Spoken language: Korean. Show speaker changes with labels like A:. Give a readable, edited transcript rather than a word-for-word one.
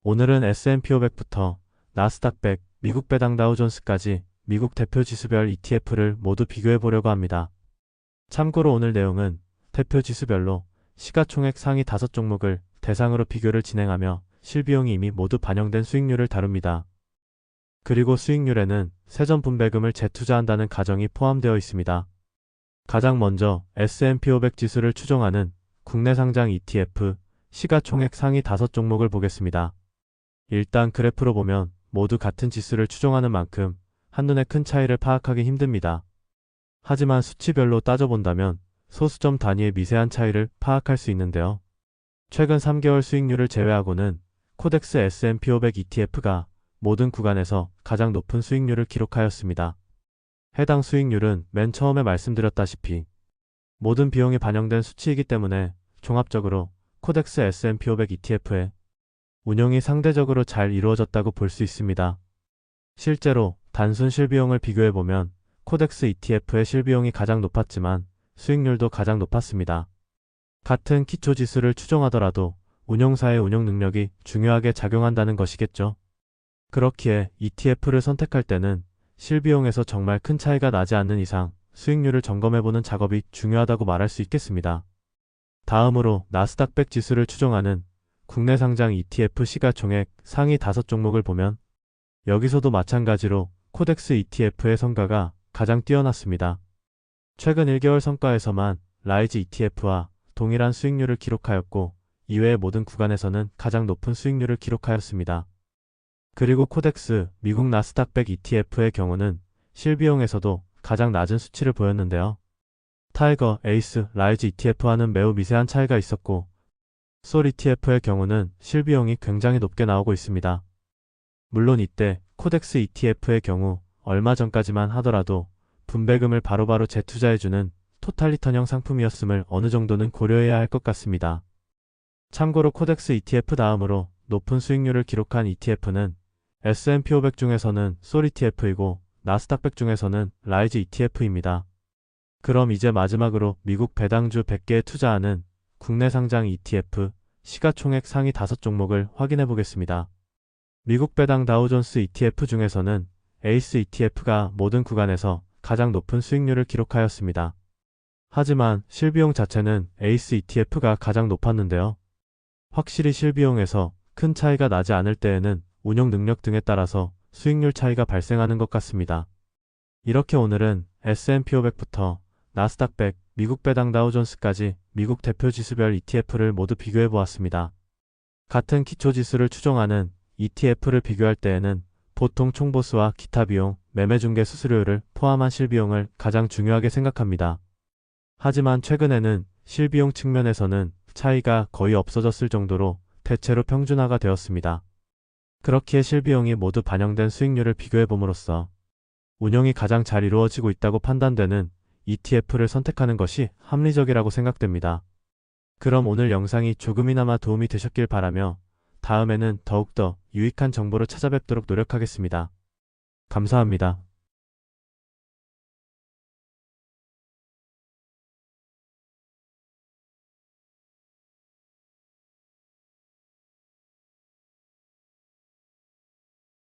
A: 오늘은 S&P 500부터 나스닥 100, 미국 배당 다우존스까지 미국 대표 지수별 ETF를 모두 비교해 보려고 합니다. 참고로 오늘 내용은 대표 지수별로 시가총액 상위 5종목을 대상으로 비교를 진행하며 실비용이 이미 모두 반영된 수익률을 다룹니다. 그리고 수익률에는 세전 분배금을 재투자한다는 가정이 포함되어 있습니다. 가장 먼저 S&P 500 지수를 추종하는 국내 상장 ETF 시가총액 상위 5종목을 보겠습니다. 일단 그래프로 보면 모두 같은 지수를 추종하는 만큼 한눈에 큰 차이를 파악하기 힘듭니다. 하지만 수치별로 따져본다면 소수점 단위의 미세한 차이를 파악할 수 있는데요. 최근 3개월 수익률을 제외하고는 코덱스 S&P 500 ETF가 모든 구간에서 가장 높은 수익률을 기록하였습니다. 해당 수익률은 맨 처음에 말씀드렸다시피 모든 비용이 반영된 수치이기 때문에 종합적으로 코덱스 S&P 500 ETF의 운용이 상대적으로 잘 이루어졌다고 볼 수 있습니다. 실제로 단순 실비용을 비교해보면 코덱스 ETF의 실비용이 가장 높았지만 수익률도 가장 높았습니다. 같은 기초지수를 추종하더라도 운용사의 운용 능력이 중요하게 작용한다는 것이겠죠. 그렇기에 ETF를 선택할 때는 실비용에서 정말 큰 차이가 나지 않는 이상 수익률을 점검해보는 작업이 중요하다고 말할 수 있겠습니다. 다음으로 나스닥 100 지수를 추종하는 국내 상장 ETF 시가총액 상위 5종목을 보면 여기서도 마찬가지로 코덱스 ETF의 성과가 가장 뛰어났습니다. 최근 1개월 성과에서만 라이즈 ETF와 동일한 수익률을 기록하였고 이외의 모든 구간에서는 가장 높은 수익률을 기록하였습니다. 그리고 코덱스 미국 나스닥 100 ETF의 경우는 실비용에서도 가장 낮은 수치를 보였는데요. 타이거, 에이스, 라이즈 ETF와는 매우 미세한 차이가 있었고 솔 ETF의 경우는 실비용이 굉장히 높게 나오고 있습니다. 물론 이때 코덱스 ETF의 경우 얼마 전까지만 하더라도 분배금을 바로바로 재투자해주는 토탈리턴형 상품이었음을 어느 정도는 고려해야 할 것 같습니다. 참고로 코덱스 ETF 다음으로 높은 수익률을 기록한 ETF는 S&P 500 중에서는 솔 ETF이고 나스닥 100 중에서는 라이즈 ETF입니다. 그럼 이제 마지막으로 미국 배당주 100개에 투자하는 국내 상장 ETF 시가총액 상위 5종목을 확인해 보겠습니다. 미국 배당 다우존스 ETF 중에서는 에이스 ETF가 모든 구간에서 가장 높은 수익률을 기록하였습니다. 하지만 실비용 자체는 에이스 ETF가 가장 높았는데요. 확실히 실비용에서 큰 차이가 나지 않을 때에는 운용 능력 등에 따라서 수익률 차이가 발생하는 것 같습니다. 이렇게 오늘은 S&P 500부터 나스닥 100, 미국 배당 다우존스까지 미국 대표 지수별 ETF를 모두 비교해 보았습니다. 같은 기초지수를 추종하는 ETF를 비교할 때에는 보통 총보수와 기타 비용, 매매 중개 수수료를 포함한 실비용을 가장 중요하게 생각합니다. 하지만 최근에는 실비용 측면에서는 차이가 거의 없어졌을 정도로 대체로 평준화가 되었습니다. 그렇기에 실비용이 모두 반영된 수익률을 비교해 봄으로써 운용이 가장 잘 이루어지고 있다고 판단되는 ETF를 선택하는 것이 합리적이라고 생각됩니다. 그럼 오늘 영상이 조금이나마 도움이 되셨길 바라며 다음에는 더욱더 유익한 정보로 찾아뵙도록 노력하겠습니다. 감사합니다.